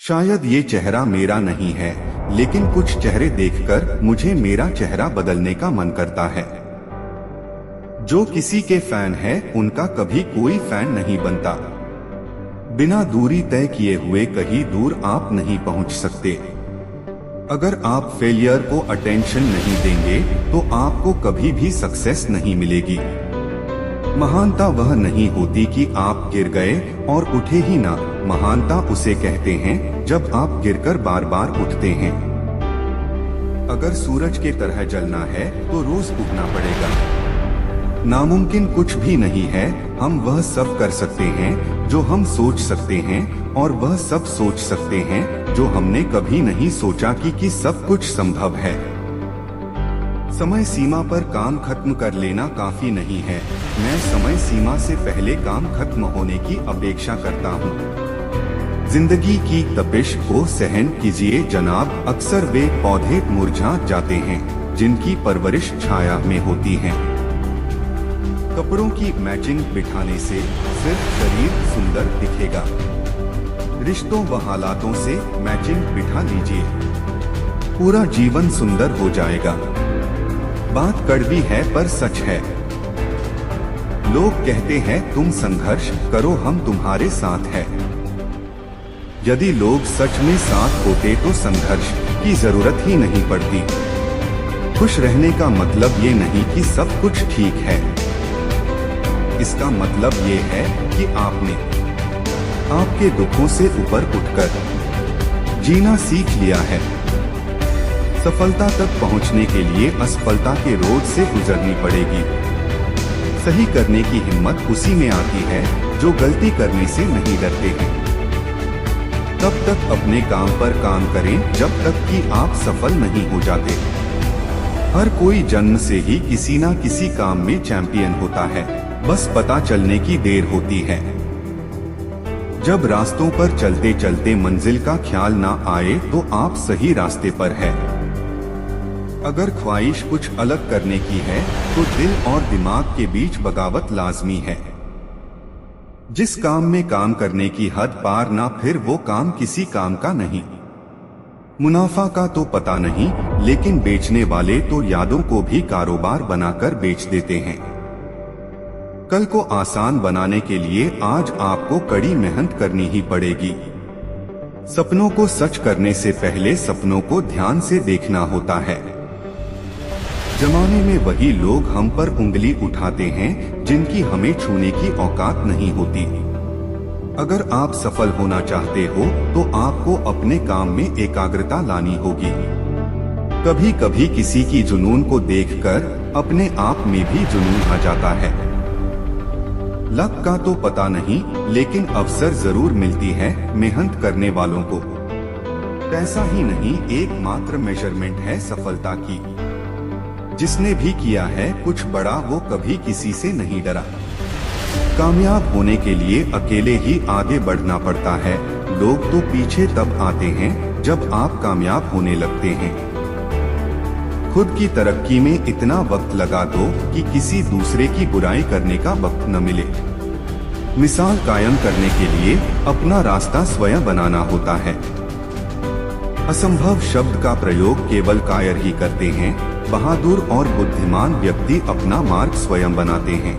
शायद ये चेहरा मेरा नहीं है, लेकिन कुछ चेहरे देखकर मुझे मेरा चेहरा बदलने का मन करता है। जो किसी के फैन है उनका कभी कोई फैन नहीं बनता। बिना दूरी तय किए हुए कहीं दूर आप नहीं पहुंच सकते। अगर आप फेलियर को अटेंशन नहीं देंगे तो आपको कभी भी सक्सेस नहीं मिलेगी। महानता वह नहीं होती कि आप गिर गए और उठे ही ना, महानता उसे कहते हैं जब आप गिरकर बार बार उठते हैं। अगर सूरज के तरह जलना है तो रोज उगना पड़ेगा। नामुमकिन कुछ भी नहीं है, हम वह सब कर सकते हैं जो हम सोच सकते हैं, और वह सब सोच सकते हैं जो हमने कभी नहीं सोचा कि सब कुछ संभव है। समय सीमा पर काम खत्म कर लेना काफी नहीं है, मैं समय सीमा से पहले काम खत्म होने की अपेक्षा करता हूँ। जिंदगी की तपिश को सहन कीजिए जनाब, अक्सर वे पौधे मुरझा जाते हैं जिनकी परवरिश छाया में होती है। कपड़ों की मैचिंग बिठाने से सिर्फ शरीर सुंदर दिखेगा, रिश्तों व हालातों से मैचिंग बिठा लीजिए, पूरा जीवन सुंदर हो जाएगा। बात कड़वी है पर सच है। लोग कहते हैं तुम संघर्ष करो, हम तुम्हारे साथ हैं। यदि लोग सच में साथ होते तो संघर्ष की जरूरत ही नहीं पड़ती। खुश रहने का मतलब ये नहीं कि सब कुछ ठीक है, इसका मतलब ये है कि आपने आपके दुखों से ऊपर उठकर जीना सीख लिया है। सफलता तक पहुंचने के लिए असफलता के रोड से गुजरनी पड़ेगी। सही करने की हिम्मत उसी में आती है जो गलती करने से नहीं डरते हैं। तब तक अपने काम पर काम करें जब तक कि आप सफल नहीं हो जाते। हर कोई जन्म से ही किसी ना किसी काम में चैंपियन होता है, बस पता चलने की देर होती है। जब रास्तों पर चलते चलते मंजिल का ख्याल ना आए तो आप सही रास्ते पर है। अगर ख्वाहिश कुछ अलग करने की है तो दिल और दिमाग के बीच बगावत लाजमी है। जिस काम में काम करने की हद पार ना, फिर वो काम किसी काम का नहीं। मुनाफा का तो पता नहीं, लेकिन बेचने वाले तो यादों को भी कारोबार बनाकर बेच देते हैं। कल को आसान बनाने के लिए आज आपको कड़ी मेहनत करनी ही पड़ेगी। सपनों को सच करने से पहले सपनों को ध्यान से देखना होता है। जमाने में वही लोग हम पर उंगली उठाते हैं जिनकी हमें छूने की औकात नहीं होती। अगर आप सफल होना चाहते हो तो आपको अपने काम में एकाग्रता लानी होगी। कभी कभी किसी की जुनून को देखकर अपने आप में भी जुनून आ जाता है। लक का तो पता नहीं, लेकिन अवसर जरूर मिलती है मेहनत करने वालों को। पैसा ही नहीं एकमात्र मेजरमेंट है सफलता की। जिसने भी किया है कुछ बड़ा वो कभी किसी से नहीं डरा। कामयाब होने के लिए अकेले ही आगे बढ़ना पड़ता है। लोग तो पीछे तब आते हैं जब आप कामयाब होने लगते हैं। खुद की तरक्की में इतना वक्त लगा दो कि किसी दूसरे की बुराई करने का वक्त न मिले। मिसाल कायम करने के लिए अपना रास्ता स्वयं बनाना होता है। असंभव शब्द का प्रयोग केवल कायर ही करते हैं। बहादुर और बुद्धिमान व्यक्ति अपना मार्ग स्वयं बनाते हैं।